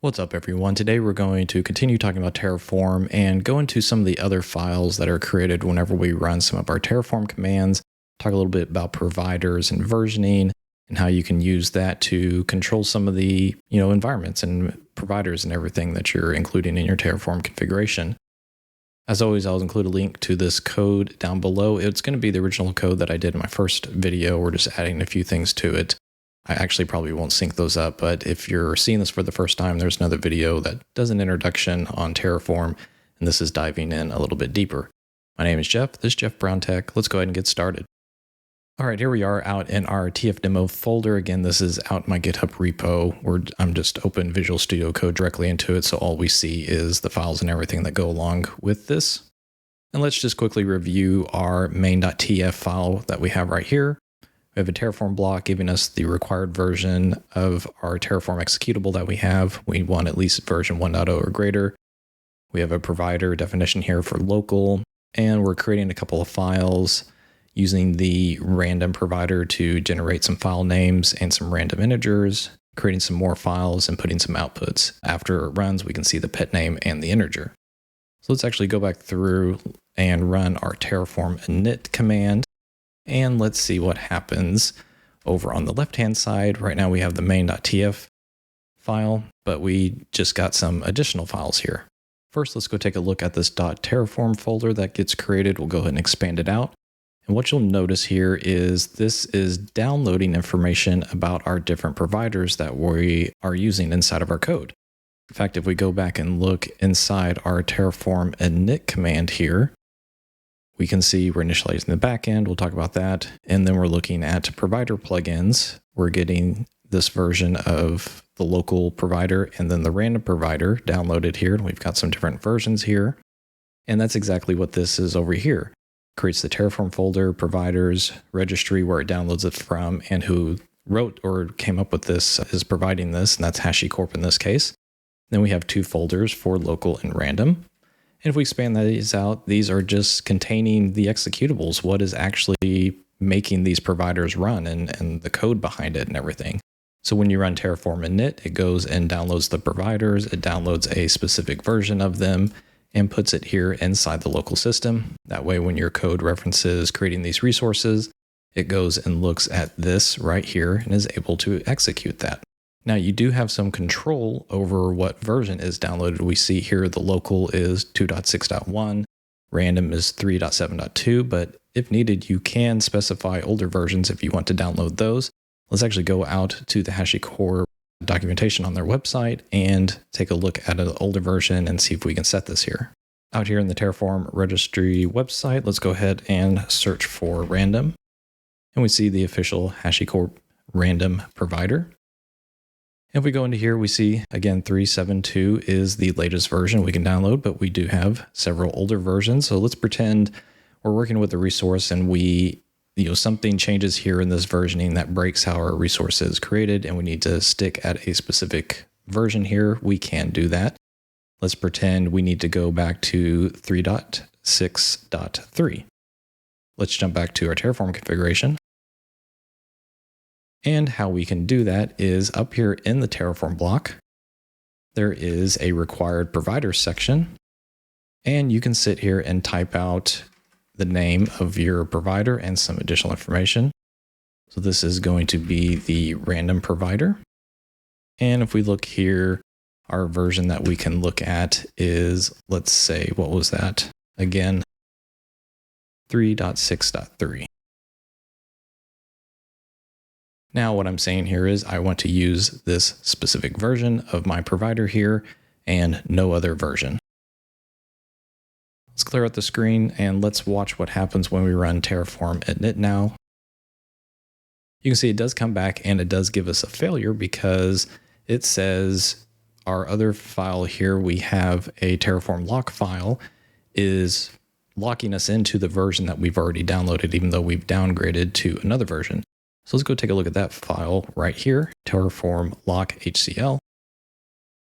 What's up, everyone? Today we're going to continue talking about Terraform and go into some of the other files that are created whenever we run some of our Terraform commands, talk a little bit about providers and versioning and how you can use that to control some of the environments and providers and everything that you're including in your Terraform configuration. As always, I'll include a link to this code down below. It's going to be the original code that I did in my first video. We're just adding a few things to it. I actually probably won't sync those up, but if you're seeing this for the first time, there's another video that does an introduction on Terraform, and this is diving in a little bit deeper. My name is Jeff. This is Jeff Brown Tech. Let's go ahead and get started. All right, here we are out in our TF demo folder. Again, this is out in my GitHub repo where I'm just open Visual Studio Code directly into it, so all we see is the files and everything that go along with this. And let's just quickly review our main.tf file that we have right here. We have a Terraform block giving us the required version of our Terraform executable that we have. We want at least version 1.0 or greater. We have a provider definition here for local, and we're creating a couple of files using the random provider to generate some file names and some random integers, creating some more files and putting some outputs. After it runs, we can see the pet name and the integer. So let's actually go back through and run our Terraform init command. And let's see what happens over on the left-hand side. Right now we have the main.tf file, but we just got some additional files here. First, let's go take a look at this .terraform folder that gets created. We'll go ahead and expand it out. And what you'll notice here is this is downloading information about our different providers that we are using inside of our code. In fact, if we go back and look inside our Terraform init command here, we can see we're initializing the backend. We'll talk about that. And then we're looking at provider plugins. We're getting this version of the local provider and then the random provider downloaded here. And we've got some different versions here. And that's exactly what this is over here. Creates the Terraform folder, providers, registry, where it downloads it from, and who wrote or came up with this is providing this, and that's HashiCorp in this case. Then we have two folders for local and random. And if we expand these out, these are just containing the executables, what is actually making these providers run and the code behind it and everything. So when you run Terraform init, it goes and downloads the providers, it downloads a specific version of them and puts it here inside the local system. That way, when your code references creating these resources, it goes and looks at this right here and is able to execute that. Now you do have some control over what version is downloaded. We see here the local is 2.6.1, random is 3.7.2, but if needed, you can specify older versions if you want to download those. Let's actually go out to the HashiCorp documentation on their website and take a look at an older version and see if we can set this here. Out here in the Terraform Registry website, let's go ahead and search for random. And we see the official HashiCorp random provider. If we go into here, we see, again, 3.7.2 is the latest version we can download, but we do have several older versions. So let's pretend we're working with a resource and something changes here in this versioning that breaks how our resource is created, and we need to stick at a specific version here. We can do that. Let's pretend we need to go back to 3.6.3. Let's jump back to our Terraform configuration. And how we can do that is up here in the Terraform block, there is a required provider section, and you can sit here and type out the name of your provider and some additional information. So this is going to be the random provider. And if we look here, our version that we can look at is, let's say, what was that? Again, 3.6.3. Now what I'm saying here is I want to use this specific version of my provider here and no other version. Let's clear out the screen and let's watch what happens when we run Terraform init now. You can see it does come back and it does give us a failure because it says our other file here, we have a Terraform lock file, is locking us into the version that we've already downloaded, even though we've downgraded to another version. So let's go take a look at that file right here, Terraform lock HCL.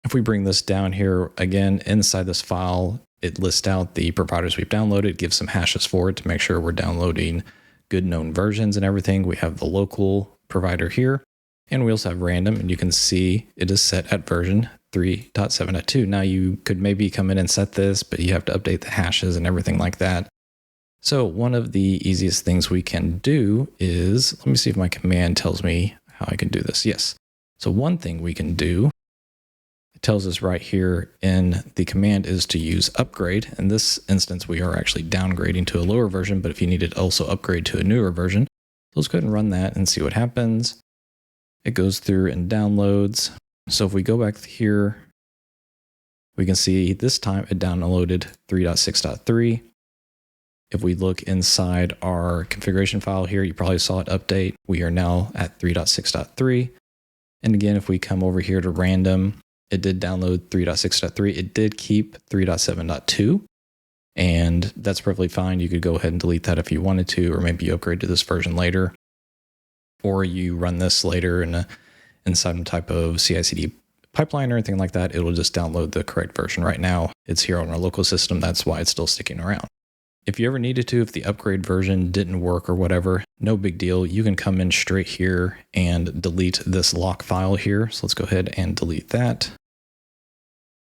If we bring this down here again, inside this file, it lists out the providers we've downloaded, gives some hashes for it to make sure we're downloading good known versions and everything. We have the local provider here, and we also have random, and you can see it is set at version 3.7.2. Now you could maybe come in and set this, but you have to update the hashes and everything like that. So one of the easiest things we can do is, let me see if my command tells me how I can do this. Yes. So one thing we can do, it tells us right here in the command, is to use upgrade. In this instance, we are actually downgrading to a lower version, but if you need it also upgrade to a newer version, let's go ahead and run that and see what happens. It goes through and downloads. So if we go back here, we can see this time it downloaded 3.6.3. If we look inside our configuration file here, you probably saw it update. We are now at 3.6.3. And again, if we come over here to random, it did download 3.6.3. It did keep 3.7.2. And that's perfectly fine. You could go ahead and delete that if you wanted to, or maybe you upgrade to this version later. Or you run this later in some type of CI/CD pipeline or anything like that. It'll just download the correct version. Right now, it's here on our local system. That's why it's still sticking around. If you ever needed to, if the upgrade version didn't work or whatever, no big deal. You can come in straight here and delete this lock file here. So let's go ahead and delete that.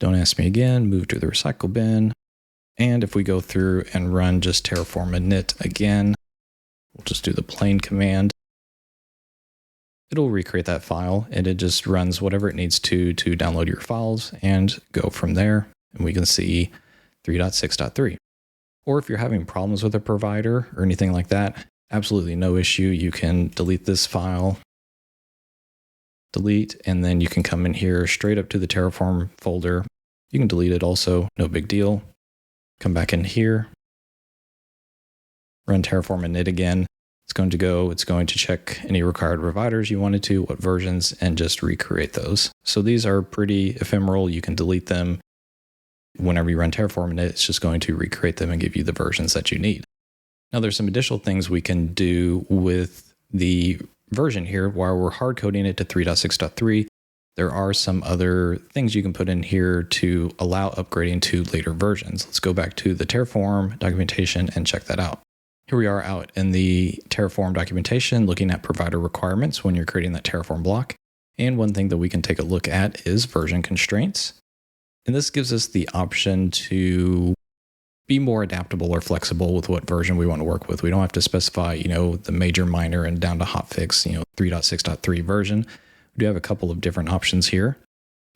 Don't ask me again, move to the recycle bin. And if we go through and run just Terraform init again, we'll just do the plain command. It'll recreate that file and it just runs whatever it needs to download your files and go from there. And we can see 3.6.3. Or if you're having problems with a provider or anything like that, absolutely no issue. You can delete this file, delete, and then you can come in here straight up to the Terraform folder. You can delete it also, no big deal. Come back in here, run Terraform init again. It's going to check any required providers you wanted to, what versions, and just recreate those. So these are pretty ephemeral. You can delete them. Whenever you run Terraform init, it's just going to recreate them and give you the versions that you need. Now there's some additional things we can do with the version here. While we're hard coding it to 3.6.3, there are some other things you can put in here to allow upgrading to later versions. Let's go back to the Terraform documentation and check that out. Here we are out in the Terraform documentation looking at provider requirements when you're creating that Terraform block. And one thing that we can take a look at is version constraints. And this gives us the option to be more adaptable or flexible with what version we want to work with. We don't have to specify, the major, minor, and down to hotfix, 3.6.3 version. We do have a couple of different options here.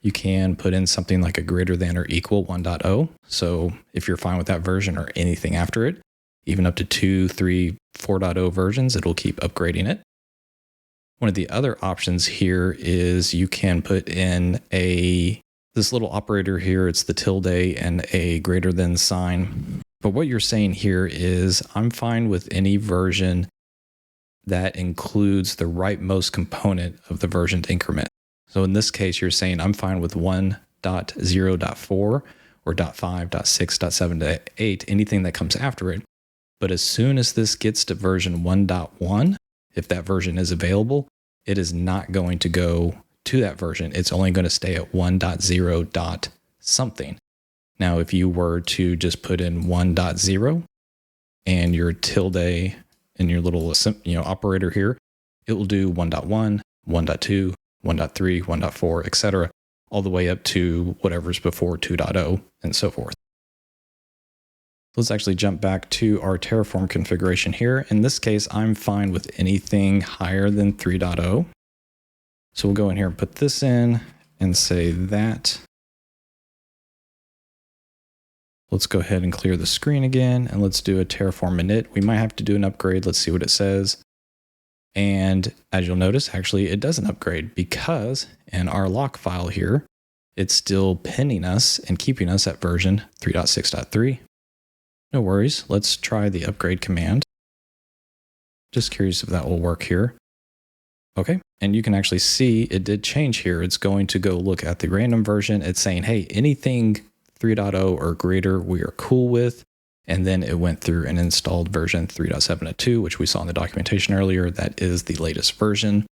You can put in something like a greater than or equal 1.0. So if you're fine with that version or anything after it, even up to 2, 3, 4.0 versions, it'll keep upgrading it. One of the other options here is you can put in this little operator here. It's the tilde and a greater than sign. But what you're saying here is I'm fine with any version that includes the rightmost component of the version increment. So in this case, you're saying I'm fine with 1.0.4 or 0.5, 0.6, 0.7, 0.8, anything that comes after it. But as soon as this gets to version 1.1, if that version is available, it is not going to go to that version. It's only going to stay at 1.0 something. Now, if you were to just put in 1.0 and your tilde and your little operator here, it will do 1.1, 1.2, 1.3, 1.4, etc., all the way up to whatever's before 2.0 and so forth. Let's actually jump back to our Terraform configuration here. In this case, I'm fine with anything higher than 3.0. So we'll go in here and put this in and say that. Let's go ahead and clear the screen again, and let's do a Terraform init. We might have to do an upgrade. Let's see what it says. And as you'll notice, actually, it doesn't upgrade because in our lock file here, it's still pinning us and keeping us at version 3.6.3. No worries. Let's try the upgrade command. Just curious if that will work here. Okay, and you can actually see it did change here. It's going to go look at the random version. It's saying, hey, anything 3.0 or greater we are cool with. And then it went through and installed version 3.7.2, which we saw in the documentation earlier. That is the latest version.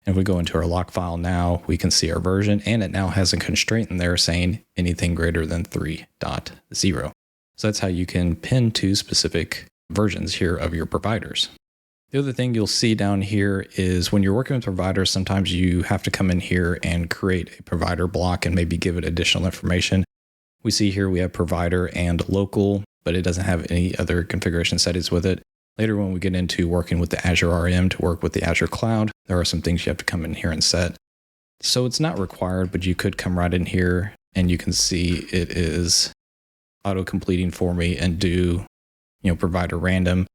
And if we go into our lock file now, we can see our version, and it now has a constraint in there saying anything greater than 3.0. So that's how you can pin to specific versions here of your providers. The other thing you'll see down here is when you're working with providers, sometimes you have to come in here and create a provider block and maybe give it additional information. We see here we have provider and local, but it doesn't have any other configuration settings with it. Later, when we get into working with the Azure RM to work with the Azure Cloud, there are some things you have to come in here and set. So it's not required, but you could come right in here and you can see it is auto-completing for me and do, provider random.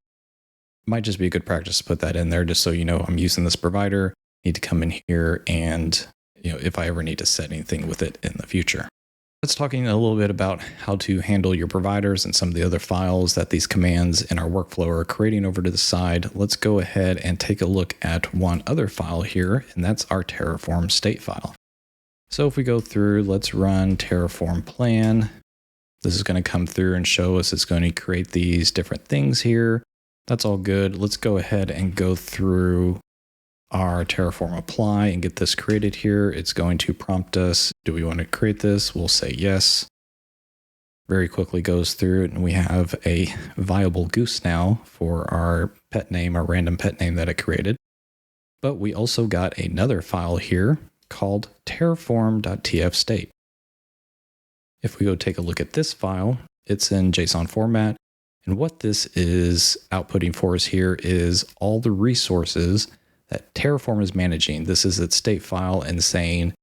Might just be a good practice to put that in there just so you know I'm using this provider. Need to come in here and, if I ever need to set anything with it in the future. Let's talking a little bit about how to handle your providers and some of the other files that these commands in our workflow are creating over to the side. Let's go ahead and take a look at one other file here, and that's our Terraform state file. So if we go through, let's run Terraform plan. This is going to come through and show us it's going to create these different things here. That's all good. Let's go ahead and go through our Terraform apply and get this created here. It's going to prompt us, do we want to create this? We'll say yes. Very quickly goes through it, and we have a viable goose now for our pet name, our random pet name that it created. But we also got another file here called terraform.tf_state. If we go take a look at this file, it's in JSON format. And what this is outputting for us here is all the resources that Terraform is managing. This is its state file and saying,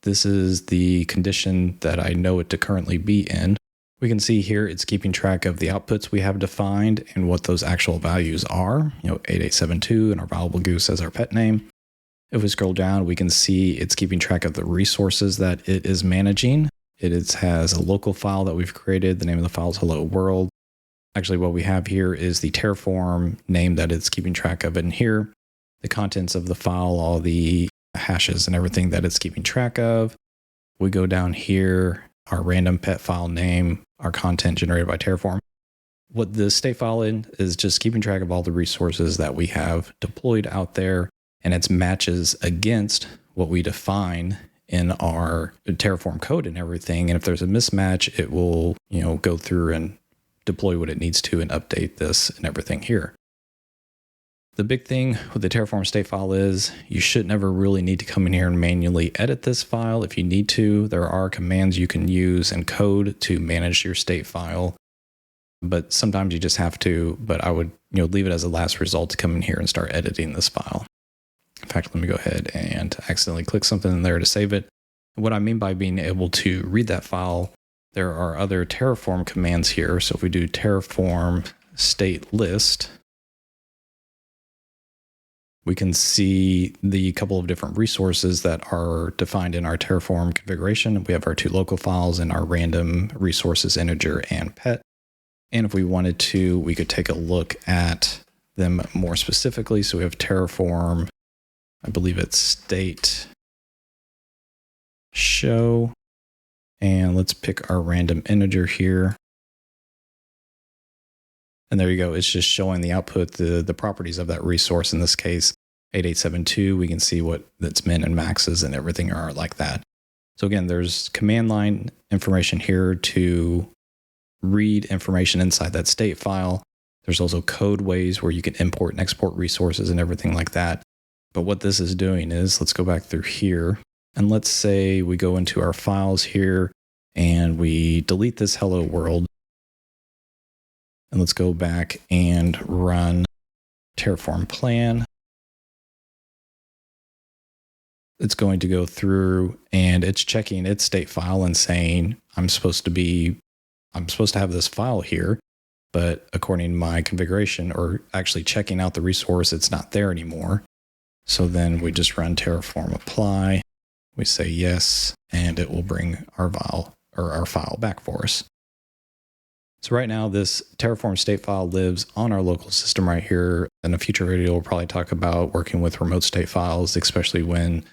this is the condition that I know it to currently be in. We can see here it's keeping track of the outputs we have defined and what those actual values are, 8872 and our valuable goose as our pet name. If we scroll down, we can see it's keeping track of the resources that it is managing. It has a local file that we've created. The name of the file is hello world. Actually, what we have here is the Terraform name that it's keeping track of in here. The contents of the file, all the hashes and everything that it's keeping track of. We go down here, our random pet file name, our content generated by Terraform. What the state file is just keeping track of all the resources that we have deployed out there, and it matches against what we define in our Terraform code and everything. And if there's a mismatch, it will, go through and deploy what it needs to and update this and everything here. The big thing with the Terraform state file is you should never really need to come in here and manually edit this file. If you need to, there are commands you can use in code to manage your state file, but sometimes you just have to. But I would leave it as a last result to come in here and start editing this file. In fact, let me go ahead and accidentally click something in there to save it. What I mean by being able to read that file, there are other Terraform commands here. So if we do Terraform state list, we can see the couple of different resources that are defined in our Terraform configuration. We have our two local files and our random resources, integer and pet. And if we wanted to, we could take a look at them more specifically. So we have Terraform, I believe it's state show. And let's pick our random integer here. And there you go. It's just showing the output, the properties of that resource. In this case, 8872, we can see what its min and maxes and everything are like that. So again, there's command line information here to read information inside that state file. There's also code ways where you can import and export resources and everything like that. But what this is doing is, let's go back through here. And let's say we go into our files here and we delete this hello world. And let's go back and run Terraform plan. It's going to go through and it's checking its state file and saying, I'm supposed to have this file here, but according to my configuration, or actually checking out the resource, it's not there anymore. So then we just run Terraform apply. We say yes, and it will bring our file back for us. So right now, this Terraform state file lives on our local system right here. In a future video, we'll probably talk about working with remote state files, especially when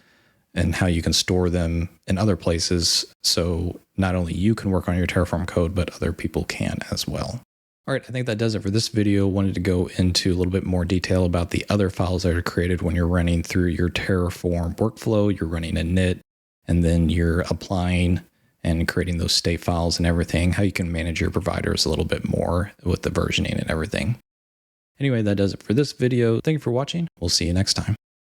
and how you can store them in other places. So not only you can work on your Terraform code, but other people can as well. All right, I think that does it for this video. Wanted to go into a little bit more detail about the other files that are created when you're running through your Terraform workflow. You're running a init, and then you're applying and creating those state files and everything, how you can manage your providers a little bit more with the versioning and everything. Anyway, that does it for this video. Thank you for watching. We'll see you next time.